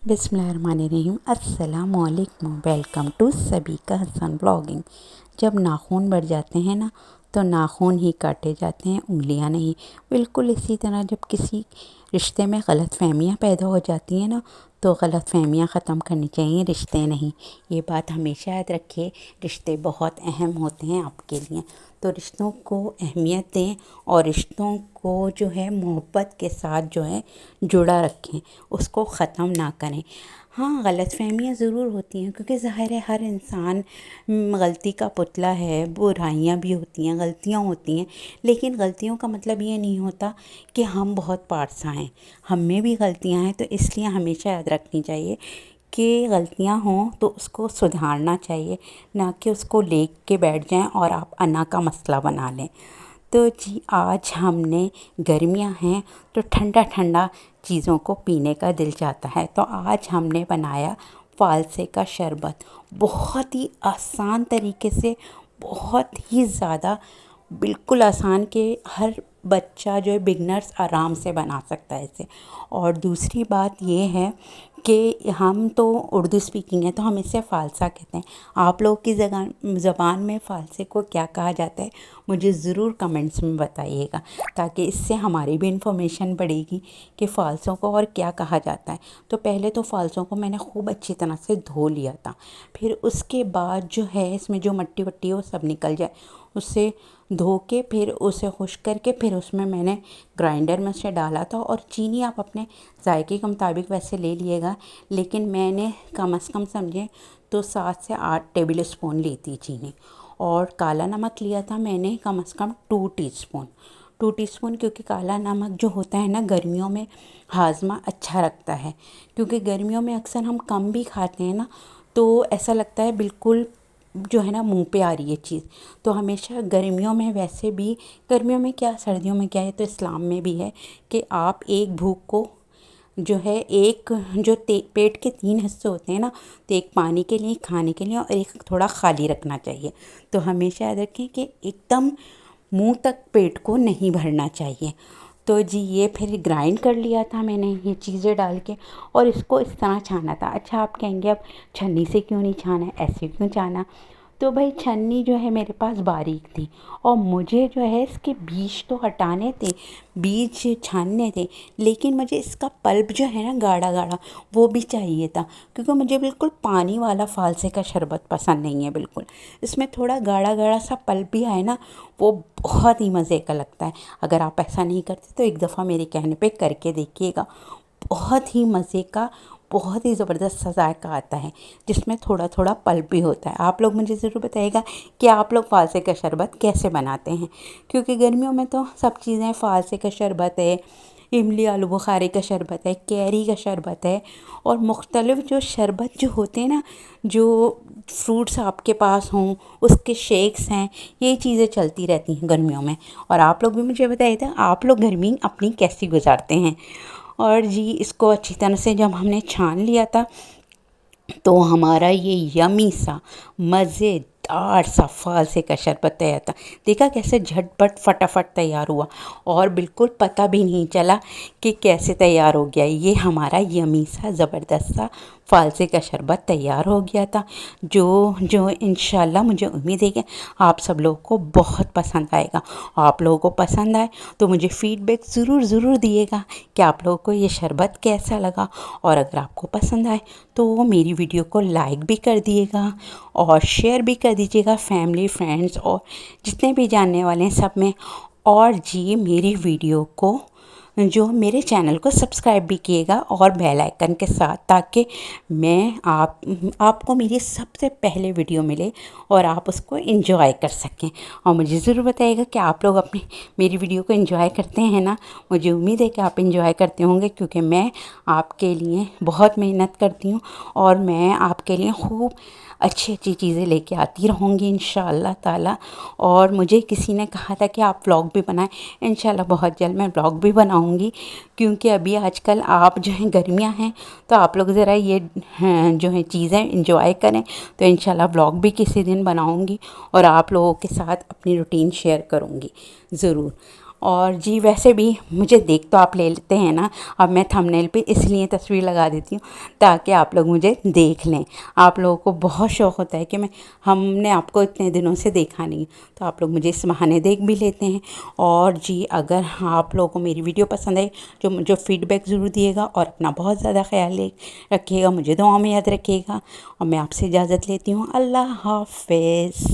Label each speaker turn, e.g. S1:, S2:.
S1: बिस्मिल्लाहिर्रहमानिर्रहीम। अस्सलाम वालेकुम। वेलकम टू सभी का हसन ब्लॉगिंग। जब नाखून बढ़ जाते हैं ना तो नाखून ही काटे जाते हैं, उंगलियां नहीं। बिल्कुल इसी तरह जब किसी रिश्ते में गलतफहमियां पैदा हो जाती हैं ना तो गलतफहमियां ख़त्म करनी चाहिए, रिश्ते नहीं। ये बात हमेशा याद रखिए, रिश्ते बहुत अहम होते हैं आपके लिए। तो रिश्तों को अहमियत दें और रिश्तों को जो है मोहब्बत के साथ जो है जुड़ा रखें, उसको ख़त्म ना करें। हाँ, गलतफहमियाँ ज़रूर होती हैं क्योंकि ज़ाहिर है हर इंसान गलती का पुतला है। बुराइयाँ भी होती हैं, गलतियाँ होती हैं, लेकिन गलतियों का मतलब ये नहीं होता कि हम बहुत पारसा हैं। हम में भी गलतियाँ हैं, तो इसलिए हमेशा याद रखनी चाहिए कि गलतियाँ हों तो उसको सुधारना चाहिए, ना कि उसको ले के बैठ जाएं और आप अना का मसला बना लें। तो जी आज हमने गर्मियां हैं तो ठंडा ठंडा चीज़ों को पीने का दिल चाहता है, तो आज हमने बनाया फ़ालसे का शरबत। बहुत ही आसान तरीके से, बहुत ही ज़्यादा बिल्कुल आसान कि हर बच्चा जो है बिगनर्स आराम से बना सकता है इसे। और दूसरी बात ये है कि हम तो उर्दू स्पीकिंग है तो हम इसे फ़ालसा कहते हैं। आप लोग की ज़बान में फ़ालसे को क्या कहा जाता है मुझे ज़रूर कमेंट्स में बताइएगा, ताकि इससे हमारी भी इन्फॉर्मेशन बढ़ेगी कि फ़ालसों को और क्या कहा जाता है। तो पहले तो फ़ालसों को मैंने खूब अच्छी तरह से धो लिया था, फिर उसके बाद जो है इसमें जो मट्टी वट्टी है वो सब निकल जाए, उससे धो के फिर उसे खुश्क करके फिर उसमें मैंने ग्राइंडर में से डाला था। और चीनी आप अपने जायके के मुताबिक वैसे ले लिएगा, लेकिन मैंने कम से कम समझे तो 7 से 8 टेबल स्पून ली थी चीनी। और काला नमक लिया था मैंने कम से कम 2 टीस्पून, क्योंकि काला नमक जो होता है ना गर्मियों में हाजमा अच्छा रखता है। क्योंकि गर्मियों में अक्सर हम कम भी खाते हैं ना तो ऐसा लगता है बिल्कुल जो है ना मुंह पे आ रही है चीज़। तो हमेशा गर्मियों में, वैसे भी गर्मियों में क्या सर्दियों में क्या है, तो इस्लाम में भी है कि आप एक भूख को जो है एक जो पेट के 3 हिस्से होते हैं ना, तो एक पानी के लिए, खाने के लिए, और एक थोड़ा खाली रखना चाहिए। तो हमेशा याद रखें कि एकदम मुंह तक पेट को नहीं भरना चाहिए। तो जी ये फिर ग्राइंड कर लिया था मैंने ये चीज़ें डाल के, और इसको इस तरह छाना था। अच्छा आप कहेंगे अब छन्नी से क्यों नहीं छाना है, ऐसे क्यों छाना? तो भाई छन्नी जो है मेरे पास बारीक थी और मुझे जो है इसके बीज तो हटाने थे, बीज छानने थे, लेकिन मुझे इसका पल्प जो है ना गाढ़ा गाढ़ा वो भी चाहिए था, क्योंकि मुझे बिल्कुल पानी वाला फ़ालसे का शरबत पसंद नहीं है बिल्कुल। इसमें थोड़ा गाढ़ा गाढ़ा सा पल्प भी आए ना, वो बहुत ही मज़े का लगता है। अगर आप ऐसा नहीं करते तो एक दफ़ा मेरे कहने पे करके देखिएगा, बहुत ही मज़े का, बहुत ही ज़बरदस्त सा जायका आता है, जिसमें थोड़ा थोड़ा पल्प भी होता है। आप लोग मुझे ज़रूर बताइएगा कि आप लोग फ़ालसे का शरबत कैसे बनाते हैं, क्योंकि गर्मियों में तो सब चीज़ें, फ़ालसे का शरबत है, इमली आलू बुखारे का शरबत है, कैरी का शरबत है, और मुख्तलिफ़ जो शरबत जो होते हैं ना, जो फ्रूट्स आपके पास हों उसके शेक्स हैं, ये चीज़ें चलती रहती हैं गर्मियों में। और आप लोग भी मुझे बताइए आप लोग गर्मी अपनी कैसी गुजारते हैं। और जी इसको अच्छी तरह से जब हमने छान लिया था तो हमारा ये यमी सा मज़ेदार सा फ़ालसे का शरबत तैयार था। देखा कैसे झटपट फटाफट तैयार हुआ और बिल्कुल पता भी नहीं चला कि कैसे तैयार हो गया। ये हमारा यमी सा ज़बरदस्त सा फ़ालसे का शरबत तैयार हो गया था, जो जो इंशाल्लाह मुझे उम्मीद है कि आप सब लोगों को बहुत पसंद आएगा। आप लोगों को पसंद आए तो मुझे फ़ीडबैक ज़रूर दिएगा कि आप लोगों को ये शरबत कैसा लगा। और अगर आपको पसंद आए तो मेरी वीडियो को लाइक भी कर दिएगा और शेयर भी कर दीजिएगा फैमिली, फ्रेंड्स और जितने भी जानने वाले हैं सब में। और जी मेरी वीडियो को, जो मेरे चैनल को सब्सक्राइब भी किएगा और बेल आइकन के साथ, ताकि मैं आपको मेरी सबसे पहले वीडियो मिले और आप उसको एंजॉय कर सकें। और मुझे ज़रूर बताइएगा कि आप लोग अपनी मेरी वीडियो को एंजॉय करते हैं ना। मुझे उम्मीद है कि आप एंजॉय करते होंगे, क्योंकि मैं आपके लिए बहुत मेहनत करती हूँ और मैं आपके लिए खूब अच्छी अच्छी चीज़ें लेके आती रहूँगी इंशाअल्लाह ताला। और मुझे किसी ने कहा था कि आप व्लॉग भी बनाएं, इंशाअल्लाह बहुत जल्द मैं व्लॉग भी बनाऊँगी, क्योंकि अभी आजकल आप जो हैं गर्मियाँ हैं तो आप लोग ज़रा ये जो है चीज़ें इंजॉय करें। तो इंशाअल्लाह व्लॉग भी किसी दिन बनाऊँगी और आप लोगों के साथ अपनी रूटीन शेयर करूँगी ज़रूर। اور جی ویسے بھی مجھے دیکھ تو آپ لیتے ہیں نا، اب میں تھمبنیل پہ اس لیے تصویر لگا دیتی ہوں تاکہ آپ لوگ مجھے دیکھ لیں۔ آپ لوگوں کو بہت شوق ہوتا ہے کہ ہم نے آپ کو اتنے دنوں سے دیکھا نہیں، تو آپ لوگ مجھے اس بہانے دیکھ بھی لیتے ہیں۔ اور جی اگر آپ لوگوں کو میری ویڈیو پسند آئی جو فیڈ بیک ضرور دیے گا، اور اپنا بہت زیادہ خیال رکھیے گا، مجھے دعاؤں میں یاد رکھیے گا، اور میں آپ سے اجازت لیتی ہوں۔ اللہ حافظ۔